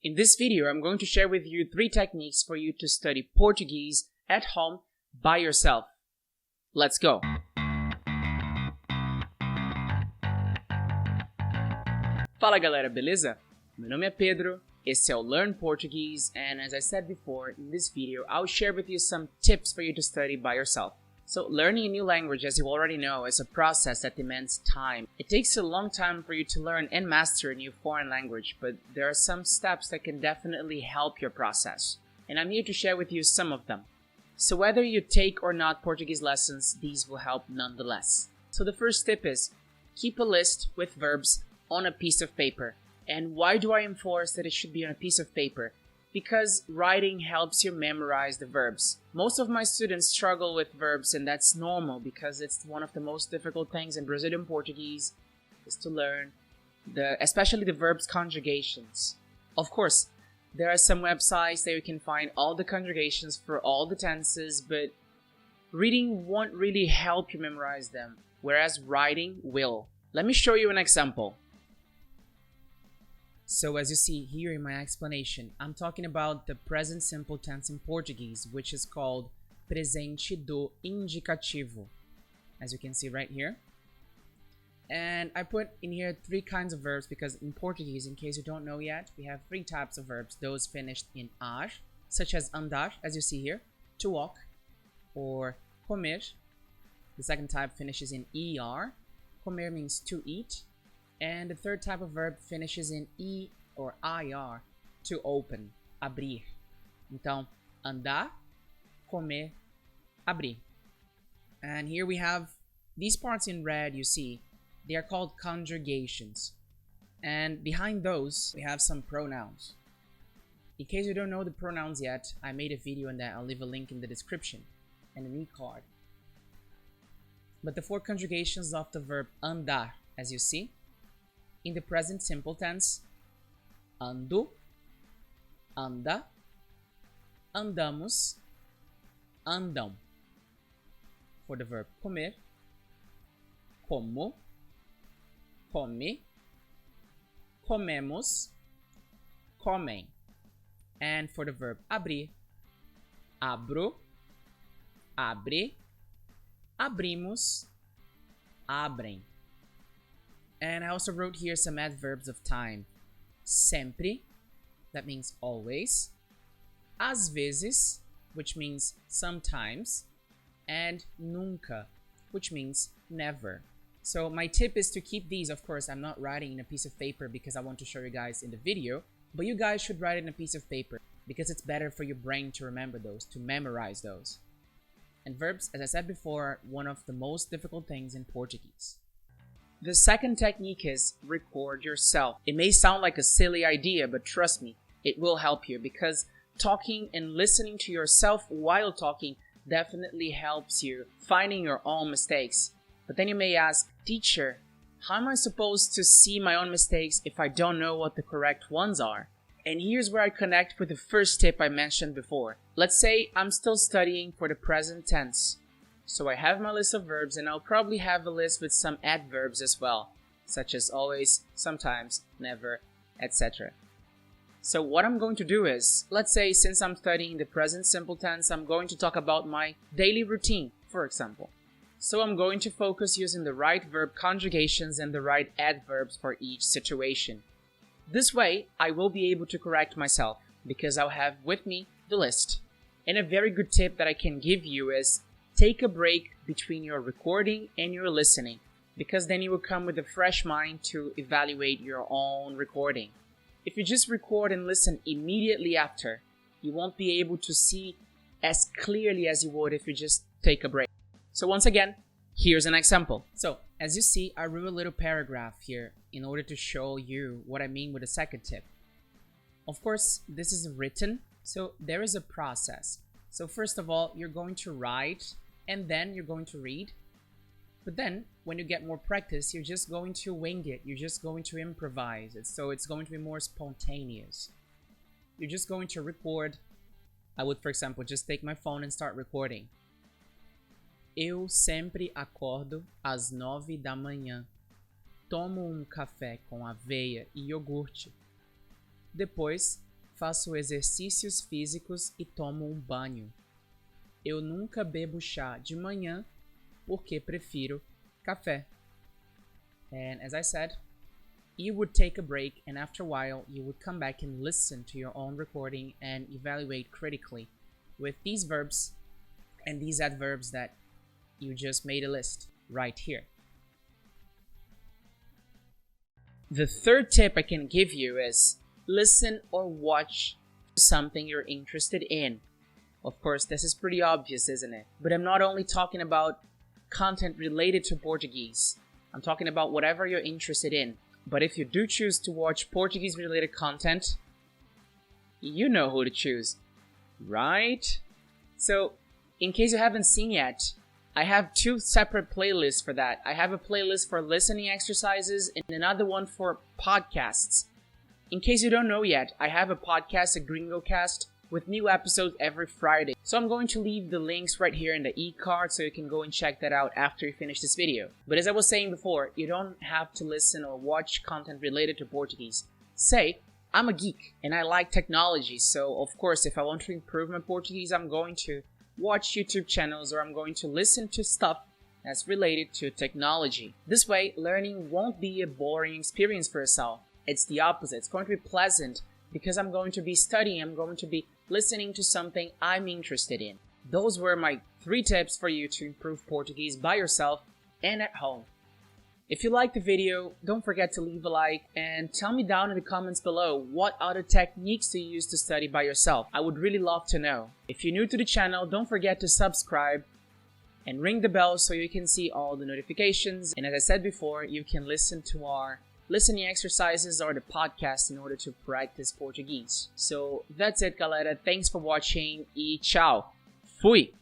In this video, I'm going to share with you 3 techniques for you to study Portuguese at home by yourself. Let's go! Fala galera, beleza? Meu nome é Pedro, esse é o Learn Portuguese, and as I said before, in this video, I'll share with you some tips for you to study by yourself. So learning a new language, as you already know, is a process that demands time. It takes a long time for you to learn and master a new foreign language, but there are some steps that can definitely help your process. And I'm here to share with you some of them. So whether you take or not Portuguese lessons, these will help nonetheless. So the first tip is, keep a list with verbs on a piece of paper. And why do I enforce that it should be on a piece of paper? Because writing helps you memorize the verbs. Most of my students struggle with verbs, and that's normal because it's one of the most difficult things in Brazilian Portuguese is to learn, especially the verbs conjugations. Of course, there are some websites that you can find all the conjugations for all the tenses, but reading won't really help you memorize them, whereas writing will. Let me show you an example. So as you see here in my explanation, I'm talking about the present simple tense in Portuguese, which is called presente do indicativo, as you can see right here. And I put in here 3 kinds of verbs because in Portuguese, in case you don't know yet, we have 3 types of verbs, those finished in ar, such as andar, as you see here, to walk, or comer. The second type finishes in er, comer means to eat. And the third type of verb finishes in I or IR, to open, abrir. Então, andar, comer, abrir. And here we have these parts in red you see. They are called conjugations. And behind those, we have some pronouns. In case you don't know the pronouns yet, I made a video on that. I'll leave a link in the description and an e-card. But the 4 conjugations of the verb andar, as you see, in the present simple tense, ando, anda, andamos, andam. For the verb comer, como, come, comemos, comem. And for the verb abrir, abro, abre, abrimos, abrem. And I also wrote here some adverbs of time. Sempre, that means always. Às vezes, which means sometimes. And nunca, which means never. So my tip is to keep these. Of course, I'm not writing in a piece of paper because I want to show you guys in the video. But you guys should write it in a piece of paper because it's better for your brain to remember those, to memorize those. And verbs, as I said before, are one of the most difficult things in Portuguese. The second technique is record yourself. It may sound like a silly idea, but trust me, it will help you because talking and listening to yourself while talking definitely helps you finding your own mistakes. But then you may ask, teacher, how am I supposed to see my own mistakes if I don't know what the correct ones are? And here's where I connect with the first tip I mentioned before. Let's say I'm still studying for the present tense. So I have my list of verbs and I'll probably have a list with some adverbs as well, such as always, sometimes, never, etc. So what I'm going to do is, let's say since I'm studying the present simple tense, I'm going to talk about my daily routine, for example. So I'm going to focus using the right verb conjugations and the right adverbs for each situation. This way, I will be able to correct myself because I'll have with me the list. And a very good tip that I can give you is take a break between your recording and your listening, because then you will come with a fresh mind to evaluate your own recording. If you just record and listen immediately after, you won't be able to see as clearly as you would if you just take a break. So once again, here's an example. So as you see, I wrote a little paragraph here in order to show you what I mean with the second tip. Of course, this is written, so there is a process. So first of all, you're going to write and then you're going to read. But then, when you get more practice, you're just going to wing it. You're just going to improvise it. So it's going to be more spontaneous. You're just going to record. I would, for example, just take my phone and start recording. Eu sempre acordo às 9 da manhã. Tomo café com aveia e iogurte. Depois, Faço exercícios físicos e tomo banho. Eu nunca bebo chá de manhã porque prefiro café. And as I said, you would take a break, and after a while you would come back and listen to your own recording and evaluate critically with these verbs and these adverbs that you just made a list right here. The third tip I can give you is listen or watch something you're interested in. Of course, this is pretty obvious, isn't it? But I'm not only talking about content related to Portuguese. I'm talking about whatever you're interested in. But if you do choose to watch Portuguese related content, you know who to choose, right? So, in case you haven't seen yet, I have two separate playlists for that. I have a playlist for listening exercises and another one for podcasts. In case you don't know yet, I have a podcast, a GringoCast, with new episodes every Friday. So I'm going to leave the links right here in the e-card so you can go and check that out after you finish this video. But as I was saying before, you don't have to listen or watch content related to Portuguese. Say, I'm a geek and I like technology, so of course if I want to improve my Portuguese, I'm going to watch YouTube channels or I'm going to listen to stuff that's related to technology. This way, learning won't be a boring experience for yourself. It's the opposite. It's going to be pleasant because I'm going to be studying, I'm going to be listening to something I'm interested in. Those were my 3 tips for you to improve Portuguese by yourself and at home. If you liked the video, don't forget to leave a like and tell me down in the comments below what other techniques do you use to study by yourself. I would really love to know. If you're new to the channel, don't forget to subscribe and ring the bell so you can see all the notifications. And as I said before, you can listen to our listening exercises or the podcast in order to practice Portuguese. So that's it, galera. Thanks for watching e tchau. Fui!